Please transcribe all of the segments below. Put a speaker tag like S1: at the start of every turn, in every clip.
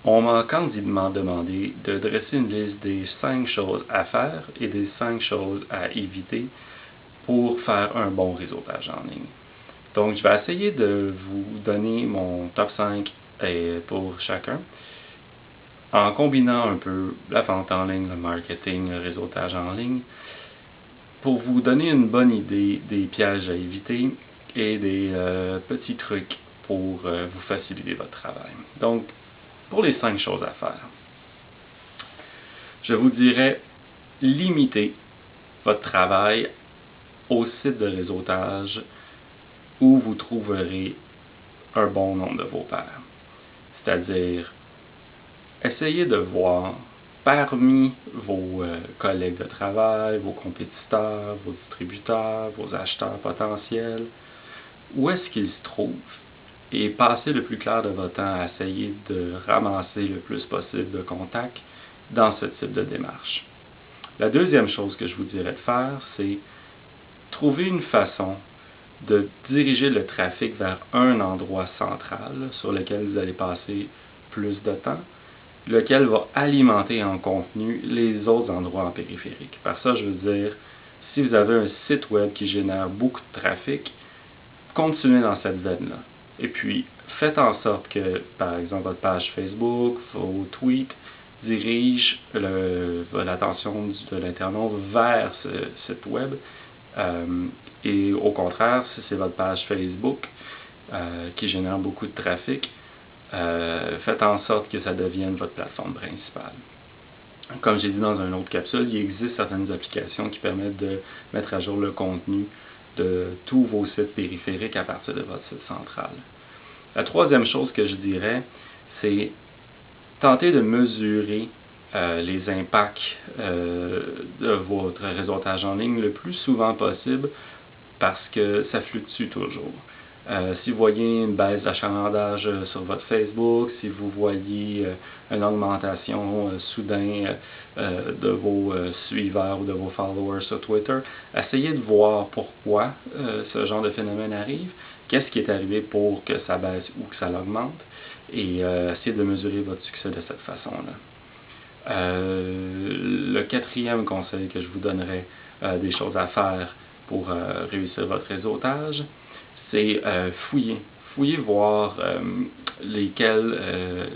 S1: On m'a candidement demandé de dresser une liste des 5 choses à faire et des 5 choses à éviter pour faire un bon réseautage en ligne. Donc, je vais essayer de vous donner mon top 5 pour chacun, en combinant un peu la vente en ligne, le marketing, le réseautage en ligne, pour vous donner une bonne idée des pièges à éviter et des petits trucs pour vous faciliter votre travail. Donc, pour les 5 choses à faire, je vous dirais limiter votre travail au site de réseautage où vous trouverez un bon nombre de vos pairs. C'est-à-dire, essayez de voir parmi vos collègues de travail, vos compétiteurs, vos distributeurs, vos acheteurs potentiels, où est-ce qu'ils se trouvent et passez le plus clair de votre temps à essayer de ramasser le plus possible de contacts dans ce type de démarche. La deuxième chose que je vous dirais de faire, c'est trouver une façon de diriger le trafic vers un endroit central sur lequel vous allez passer plus de temps, lequel va alimenter en contenu les autres endroits en périphérique. Par ça, je veux dire, si vous avez un site web qui génère beaucoup de trafic, continuez dans cette veine-là. Et puis, faites en sorte que, par exemple, votre page Facebook, vos tweets, dirigent l'attention de l'internaute vers ce site web. Et au contraire, si c'est votre page Facebook qui génère beaucoup de trafic, faites en sorte que ça devienne votre plateforme principale. Comme j'ai dit dans une autre capsule, il existe certaines applications qui permettent de mettre à jour le contenu de tous vos sites périphériques à partir de votre site central. La troisième chose que je dirais, c'est tenter de mesurer les impacts de votre réseautage en ligne le plus souvent possible parce que ça fluctue toujours. Si vous voyez une baisse d'achalandage sur votre Facebook, si vous voyez une augmentation soudaine de vos suiveurs ou de vos followers sur Twitter, essayez de voir pourquoi ce genre de phénomène arrive, qu'est-ce qui est arrivé pour que ça baisse ou que ça l'augmente, et essayez de mesurer votre succès de cette façon-là. Le quatrième conseil que je vous donnerais des choses à faire pour réussir votre réseautage, c'est fouiller. Fouiller, voir lesquelles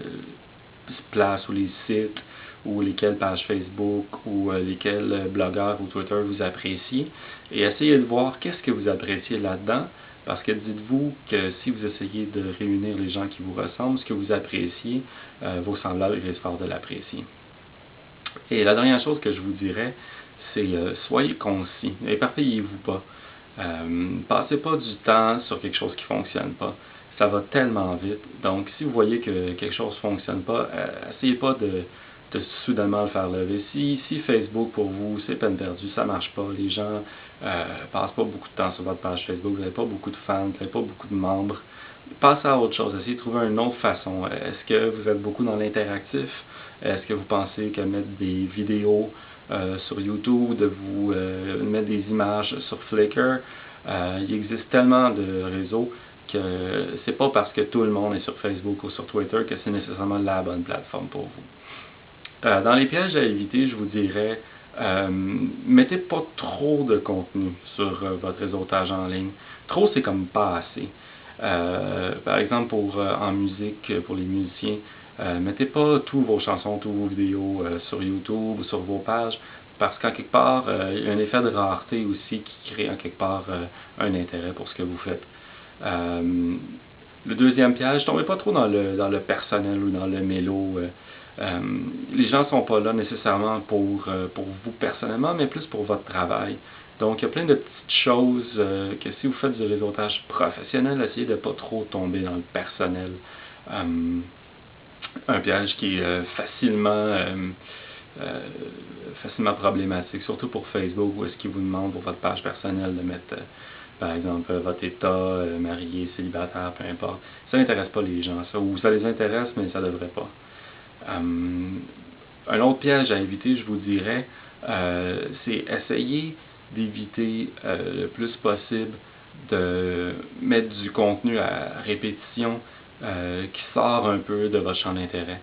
S1: places ou les sites ou lesquelles pages Facebook ou lesquels blogueurs ou Twitter vous appréciez et essayez de voir qu'est-ce que vous appréciez là-dedans. Parce que dites-vous que si vous essayez de réunir les gens qui vous ressemblent, ce que vous appréciez, vos semblables risquent fort de l'apprécier. Et la dernière chose que je vous dirais, c'est soyez concis, éparpillez-vous pas. Passez pas du temps sur quelque chose qui ne fonctionne pas. Ça va tellement vite. Donc, si vous voyez que quelque chose ne fonctionne pas, essayez pas de soudainement le faire lever. Si Facebook pour vous, c'est peine perdue, ça ne marche pas, les gens passent pas beaucoup de temps sur votre page Facebook, vous n'avez pas beaucoup de fans, vous n'avez pas beaucoup de membres, passez à autre chose, essayez de trouver une autre façon. Est-ce que vous êtes beaucoup dans l'interactif? Est-ce que vous pensez que mettre des vidéos sur YouTube, de vous mettre des images sur Flickr, il existe tellement de réseaux que c'est pas parce que tout le monde est sur Facebook ou sur Twitter que c'est nécessairement la bonne plateforme pour vous. Dans les pièges à éviter, je vous dirais, mettez pas trop de contenu sur votre réseautage en ligne. Trop, c'est comme pas assez. Par exemple, en musique, pour les musiciens, mettez pas toutes vos chansons, toutes vos vidéos sur YouTube ou sur vos pages, parce qu'en quelque part, il y a un effet de rareté aussi qui crée en quelque part un intérêt pour ce que vous faites. Le deuxième piège, tombez pas trop dans le personnel ou dans le mélo. Les gens ne sont pas là nécessairement pour vous personnellement, mais plus pour votre travail. Donc, il y a plein de petites choses que si vous faites du réseautage professionnel, essayez de ne pas trop tomber dans le personnel. Un piège qui est facilement problématique, surtout pour Facebook, où est-ce qu'il vous demande pour votre page personnelle de mettre, par exemple, votre état, marié, célibataire, peu importe. Ça n'intéresse pas les gens, ça, ou ça les intéresse, mais ça ne devrait pas. Un autre piège à éviter, je vous dirais, c'est essayer d'éviter le plus possible de mettre du contenu à répétition qui sort un peu de votre champ d'intérêt.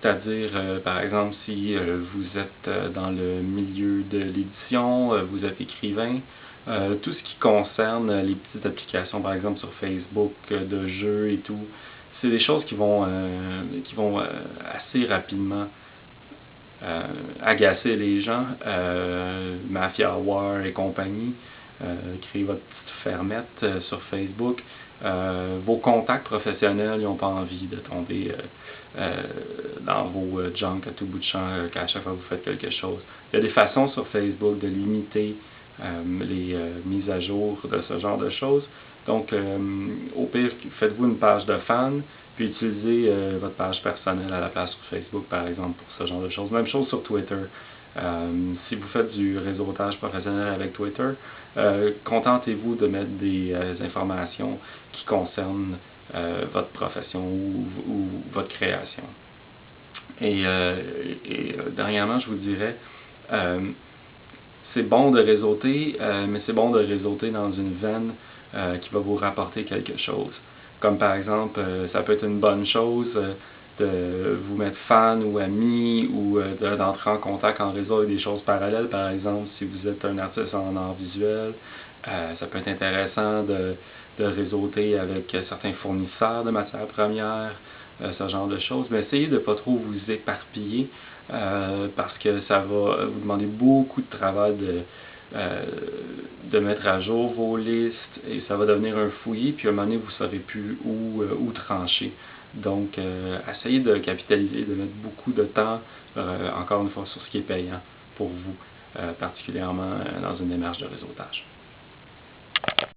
S1: c'est-à-dire, par exemple, si vous êtes dans le milieu de l'édition, vous êtes écrivain, tout ce qui concerne les petites applications, par exemple sur Facebook, de jeux et tout, c'est des choses qui vont assez rapidement agacer les gens. Mafia War et compagnie, créez votre petite fermette sur Facebook. Vos contacts professionnels n'ont pas envie de tomber dans vos junk à tout bout de champ qu'à chaque fois que vous faites quelque chose. Il y a des façons sur Facebook de limiter les mises à jour de ce genre de choses. Donc, au pire, faites-vous une page de fans, puis utilisez votre page personnelle à la place sur Facebook, par exemple, pour ce genre de choses. Même chose sur Twitter. Si vous faites du réseautage professionnel avec Twitter, contentez-vous de mettre des informations qui concernent votre profession ou votre création. Et dernièrement, je vous dirais, c'est bon de réseauter, mais c'est bon de réseauter dans une veine qui va vous rapporter quelque chose. Comme par exemple, ça peut être une bonne chose de vous mettre fan ou ami ou d'entrer en contact en réseau avec des choses parallèles. Par exemple, si vous êtes un artiste en art visuel, ça peut être intéressant de réseauter avec certains fournisseurs de matières premières, ce genre de choses. Mais essayez de ne pas trop vous éparpiller parce que ça va vous demander beaucoup de travail de mettre à jour vos listes et ça va devenir un fouillis, puis à un moment donné, vous ne saurez plus où trancher. Donc, essayez de capitaliser, de mettre beaucoup de temps, encore une fois, sur ce qui est payant pour vous, particulièrement dans une démarche de réseautage.